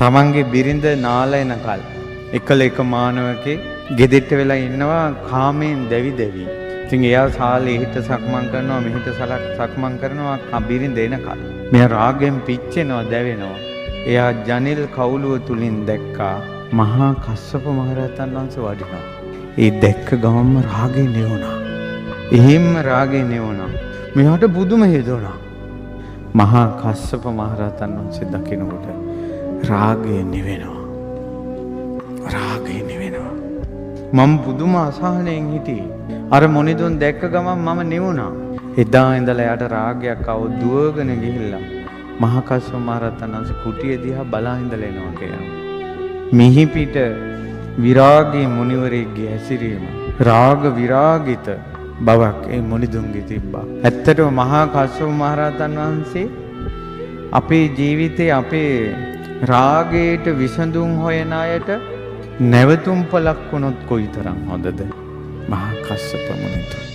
තමන්ගේ බිරිඳ නාලයනකල් එකල එක මානවකේ ගෙදෙට්ට වෙලා ඉන්නවා කාමයෙන් දැවි දැවි. ඉතින් එයා සාලේ හිට සක්මන් කරනවා මෙහිට සක්මන් කරනවා බිරිඳ එනකල්. මෙයා රාගයෙන් පිච්චෙනවා දැවෙනවා. එයා ජනෙල් කවුළුව තුලින් දැක්කා මහා කස්සප මහරහතන් වහන්සේ වඩිනවා. ඒ දැක්ක ගමන්ම රාගේ නෙවුණා. එහෙම්ම රාගේ නෙවුණා. මෙයාට බුදුම හේතුණා. මහා කස්සප මහරහතන් වහන්සේ දකිනකොට රාගය නිවෙනවා. රාගය නිවෙනවා. මම පුදුම අසහනයෙන් හිටියේ. අර මොනිදුන් දැක්ක ගමන් මම නිවුණා. එදා ඉඳලා යාට රාගයක් ආව දුවගෙන ගිහිල්ලා මහා කස්සප මහරහතන් වහන්සේ කුටිය දිහා බලා ඉඳලා එනවා කියනවා. මිහි පිට විරාගී මුනිවරයෙක්ගේ හැසිරීම රාග විරාගිත බවක් ඒ මුනිදුන්ගේ තිබ්බා. ඇත්තටම මහා කස්සප මහරහතන් වහන්සේ අපේ ජීවිතේ අපේ රාගයට විසඳුම් හොයන අයට නැවතුම් පලක් වුණොත් කොයිතරම් හොඳද? මහා කස්සප මුනිතුන්